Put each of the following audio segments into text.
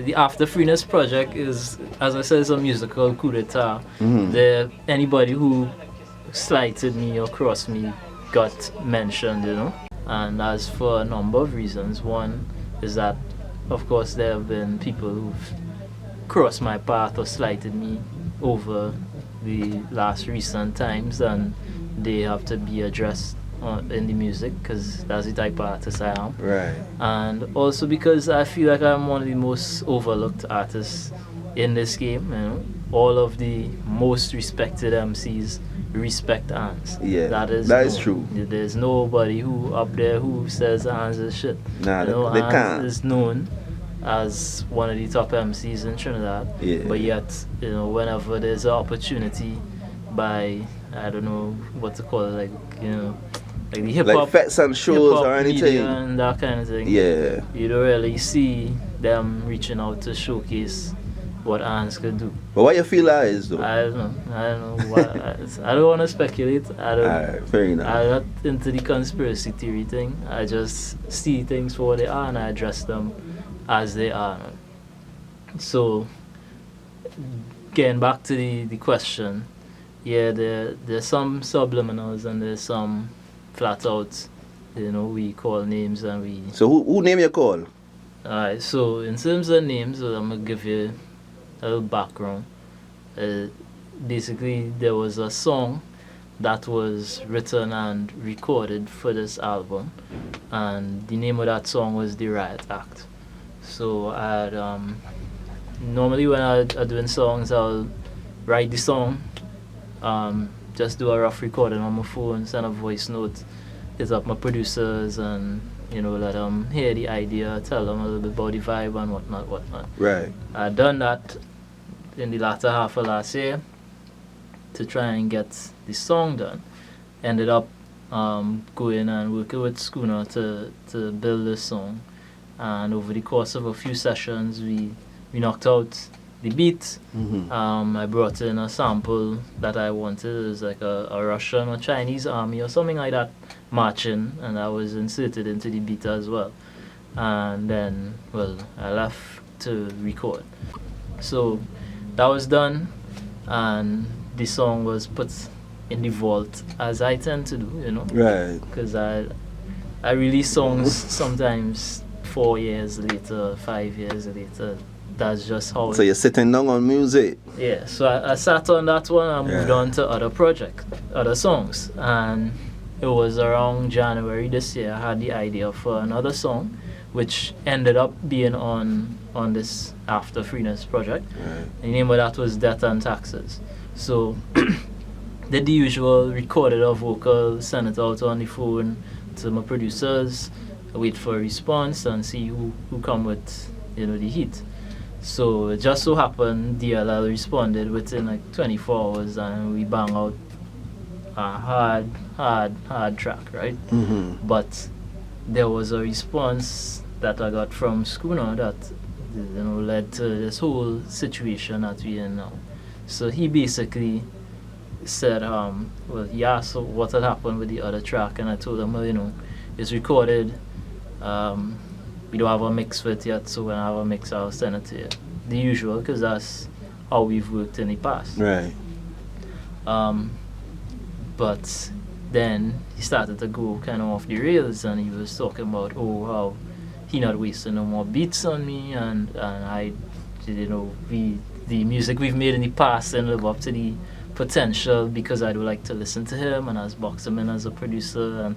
the After Freeness project is, as I said, it's a musical coup d'etat. Anybody who slighted me or crossed me got mentioned, And as for a number of reasons, one is that, of course, there have been people who've crossed my path or slighted me over the last recent times, and they have to be addressed in the music, because that's the type of artist I am. Right. And also because I feel like I'm one of the most overlooked artists in this game. All of the most respected MCs respect ANS. Yeah, that is true. There's nobody who up there who says ANS is shit. Nah, they ANS can't. is known as one of the top MCs in Trinidad. Yeah. But yet, whenever there's an opportunity by, I don't know what to call it, like the hip hop, like fets and shows or anything, and that kind of thing. Yeah. You don't really see them reaching out to showcase what ANS could do. But what you feel that is, though? I don't know. I don't want to speculate. Alright, fair enough. I'm not into the conspiracy theory thing. I just see things for what they are and I address them as they are. So, getting back to the question, yeah, there's some subliminals and there's some flat out, we call names and we... So who name you call? Alright, so in terms of names, I'm going to give you a little background. Basically, there was a song that was written and recorded for this album, and the name of that song was The Riot Act. So I'd normally when I'm doing songs, I'll write the song, just do a rough recording on my phone, send a voice note, hit up my producers, and let them hear the idea, tell them a little bit about the vibe and whatnot. Right. I'd done that in the latter half of last year to try and get the song done. Ended up going and working with Scoona to build this song, and over the course of a few sessions we knocked out the beat. I brought in a sample that I wanted. It was like a Russian or Chinese army or something like that marching, and I was inserted into the beat as well. And then, I left to record. So that was done, and the song was put in the vault, as I tend to do, Right. Because I release songs sometimes 4 years later, 5 years later. That's just how. So you're sitting down on music. Yeah. So I sat on that one and moved on to other songs, and it was around January this year I had the idea for another song, which ended up being on this After Freeness project. Right. The name of that was Death and Taxes. So did the usual, recorded a vocal, sent it out on the phone to my producers, wait for a response and see who come with the heat. So it just so happened DLL responded within like 24 hours, and we bang out a hard track, right? But there was a response that I got from Scoona that led to this whole situation that we're in now. So he basically said, he asked what had happened with the other track, and I told him, it's recorded. We don't have a mix for it yet, so when I have a mix, I'll send it to you. The usual, because that's how we've worked in the past. Right. But then he started to go kind of off the rails, and he was talking about, how he not wasting no more beats on me, and I, the music we've made in the past didn't live up to the potential, because I do like to listen to him, and I was box him in as a producer,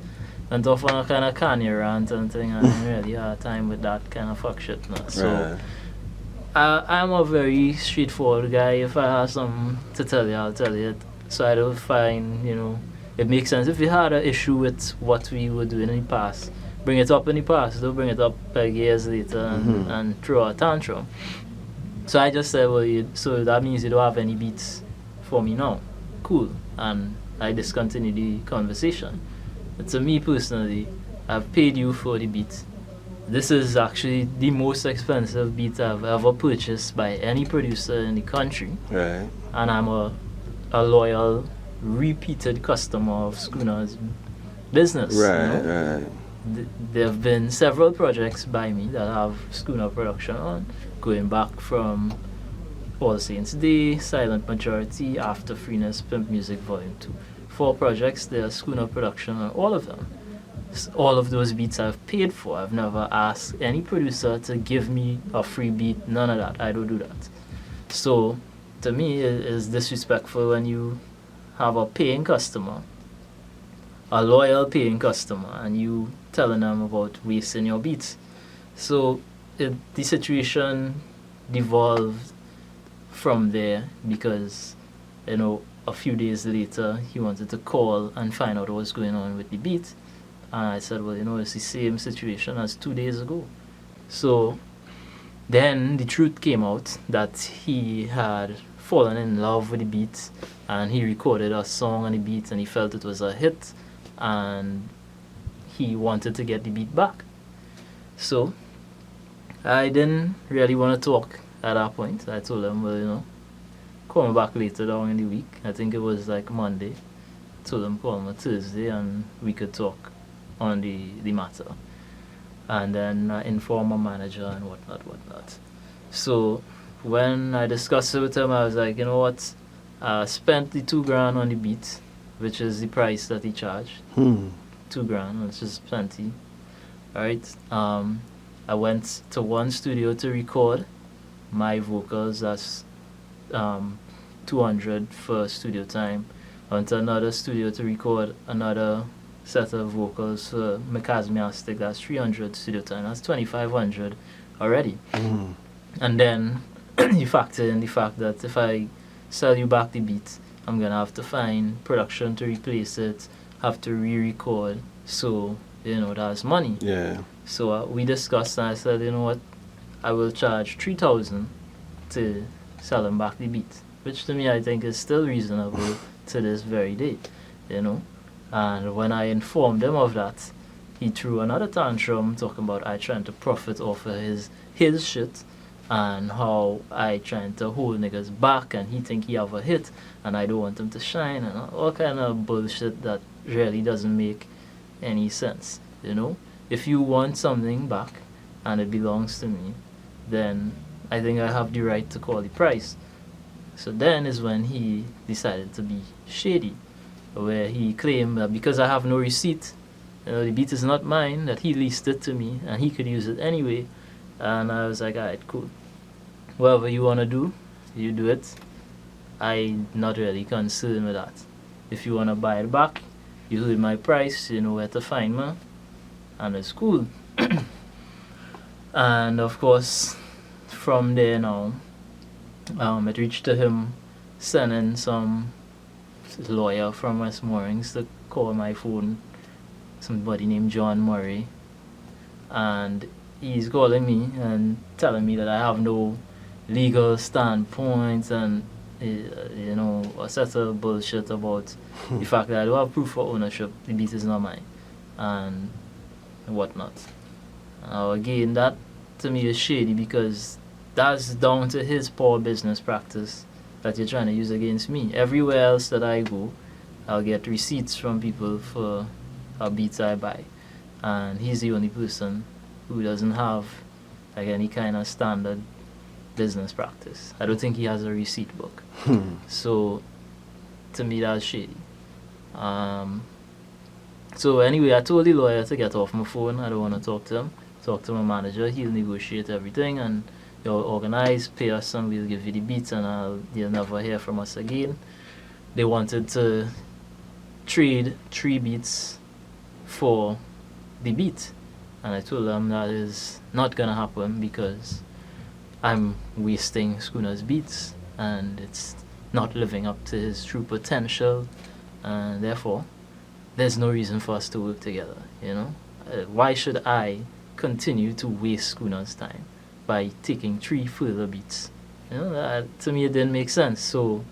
and off on a kind of Kanye rant and thing, and I really had time with that kind of fuck shit now. So I'm a very straightforward guy. If I have something to tell you, I'll tell you it. So I don't find, it makes sense. If you had an issue with what we were doing in the past, bring it up in the past. Don't bring it up like years later and throw a tantrum. So I just said, so that means you don't have any beats for me now. Cool. And I discontinued the conversation. But to me personally, I've paid you for the beat. This is actually the most expensive beat I've ever purchased by any producer in the country. Right. And I'm a loyal, repeated customer of Scoona's business. Right. There have been several projects by me that have Scoona production on, going back from All Saints Day, Silent Majority, After Freeness, Pimp Music Volume 2. 4 projects, they're Scoona production on all of them. All of those beats I've paid for. I've never asked any producer to give me a free beat, none of that. I don't do that. So, to me, it is disrespectful when you have a paying customer, a loyal paying customer, and you telling them about wasting your beats. So, the situation devolved from there because, a few days later, he wanted to call and find out what was going on with the beat. And I said, well, it's the same situation as 2 days ago. So then the truth came out that he had fallen in love with the beat and he recorded a song on the beat and he felt it was a hit and he wanted to get the beat back. So I didn't really want to talk at that point. I told him, well, call me back later down in the week. I think it was like Monday. Told him call me Thursday and we could talk on the matter. And then inform my manager and whatnot. So when I discussed it with him, I was like, you know what? I spent the $2,000 on the beat, which is the price that he charged. $2,000, which is plenty. Alright. I went to one studio to record my vocals. That's $200 for studio time. I went to another studio to record another set of vocals for Mikasmiastic. That's $300 studio time. That's $2,500 already. And then you factor in the fact that if I sell you back the beat, I'm gonna have to find production to replace it, have to re-record. So that's money. Yeah. So we discussed and I said, you know what, I will charge $3,000 to sell him back the beat, which to me I think is still reasonable to this very day, And when I informed him of that, he threw another tantrum talking about I trying to profit off of his shit and how I trying to hold niggas back and he think he have a hit and I don't want him to shine and all kind of bullshit that really doesn't make any sense, If you want something back and it belongs to me, then I think I have the right to call the price. So then is when he decided to be shady, where he claimed that because I have no receipt, the beat is not mine, that he leased it to me and he could use it anyway. And I was like, alright, cool. Whatever you want to do, you do it. I'm not really concerned with that. If you want to buy it back, you heard my price, you know where to find me, and it's cool. And of course, from there now, it reached to him sending some lawyer from West Moorings to call my phone, somebody named John Murray, and he's calling me and telling me that I have no legal standpoint and a set of bullshit about the fact that I don't have proof for ownership, the beat is not mine, and whatnot. Now again, that to me is shady because that's down to his poor business practice that you're trying to use against me. Everywhere else that I go, I'll get receipts from people for beats I buy, and he's the only person who doesn't have like any kind of standard business practice. I don't think he has a receipt book. So to me that's shady. So anyway, I told the lawyer to get off my phone. I don't want to talk to him. Talk to my manager. He'll negotiate everything and you'll organize, pay us, and we'll give you the beats, and you'll never hear from us again. They wanted to trade 3 beats for the beat, and I told them that is not gonna happen because I'm wasting Scoona's beats and it's not living up to his true potential, and therefore there's no reason for us to work together. Why should I continue to waste Scoona's time by taking 3 further beats? To me it didn't make sense. So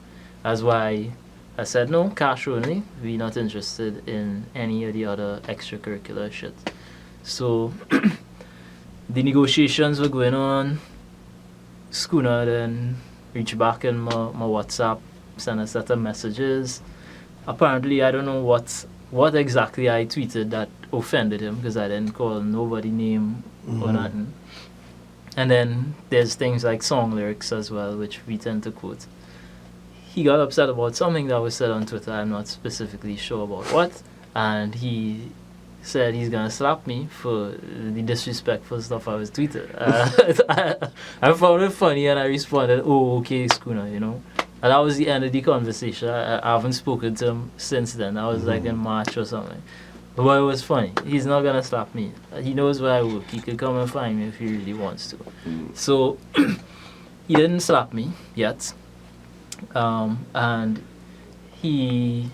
that's why I said no, cash only. We're not interested in any of the other extracurricular shit. So the negotiations were going on. Scoona then reached back in my WhatsApp, sent a set of messages. Apparently I don't know what exactly I tweeted that offended him, because I didn't call nobody name or nothing. And then there's things like song lyrics as well, which we tend to quote. He got upset about something that was said on Twitter. I'm not specifically sure about what. And he said he's gonna slap me for the disrespectful stuff I was tweeting. I found it funny and I responded, "Oh, okay, Scoona," you know. And that was the end of the conversation. I haven't spoken to him since then. That was like in March or something. But it was funny. He's not gonna slap me. He knows where I work. He could come and find me if he really wants to. So he didn't slap me yet. And he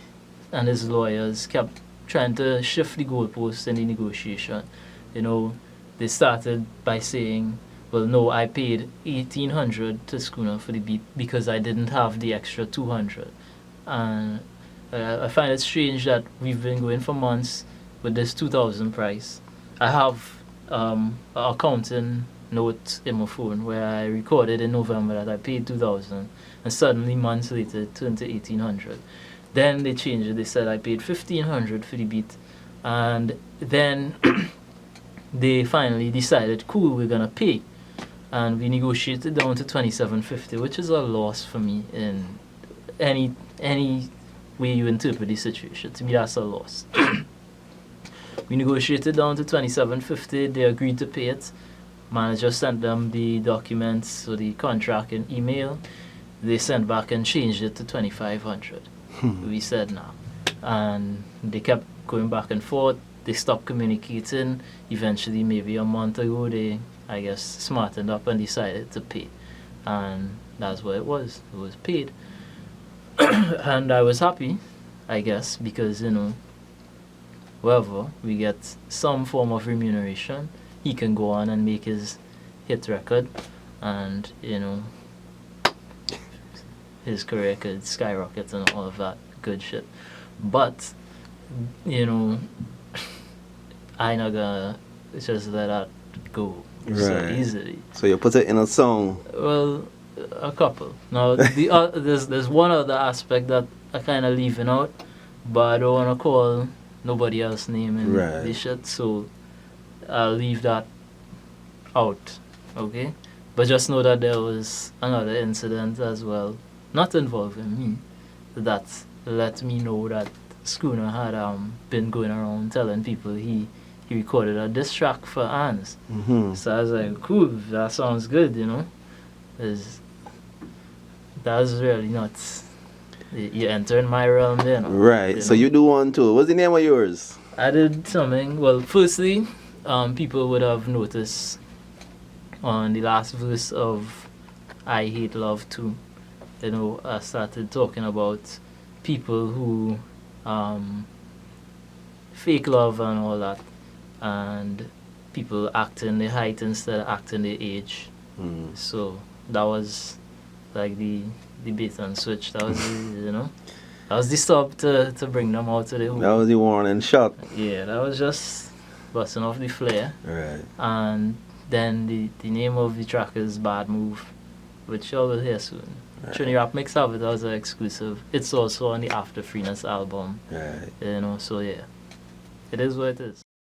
and his lawyers kept trying to shift the goalposts in the negotiation. You know, they started by saying, well, no, I paid $1,800 to Scoona for the beat because I didn't have the extra $200. And I find it strange that we've been going for months with this $2,000 price. I have an accounting note in my phone where I recorded in November that I paid $2,000, and suddenly months later it turned to $1,800. Then they changed it. They said I paid $1,500 for the beat, and then they finally decided, cool, we're gonna pay, and we negotiated down to $2,750, which is a loss for me in any way you interpret the situation. To me, that's a loss. We negotiated down to $2,750. They agreed to pay it. Manager sent them the documents or the contract in email. They sent back and changed it to $2,500. We said no, and they kept going back and forth. They stopped communicating. Eventually, maybe a month ago, they, I guess, smartened up and decided to pay, and that's what it was. It was paid. And I was happy, I guess, because, you know, wherever we get some form of remuneration, he can go on and make his hit record, and, you know, his career could skyrocket and all of that good shit. But, you know, I not gonna just let that go so easily. So you put it in a song. Well, a couple. Now, there's one other aspect that I kind of leaving out, but I don't want to call nobody else name in this shit, so I'll leave that out, okay? But just know that there was another incident as well, not involving me, that let me know that Scoona had been going around telling people he recorded a diss track for ANS. So I was like, cool, that sounds good, you know? That's really not... You enter in my realm then. Right, you know? So you do one too. What's the name of yours? I did something. Well, firstly, people would have noticed on the last verse of I Hate Love Too, you know, I started talking about people who fake love and all that, and people acting their height instead of acting their age. So that was like the bait and switch. That was the, you know, that was the stop to bring them out to the hoop. That was the warning shot. Yeah, that was just busting off the flare. Right. And then the name of the track is Bad Move, which y'all will hear soon. Right. Trini Rap Mix have it, that was an exclusive. It's also on the After Freeness album. Right. You know, so yeah. It is what it is.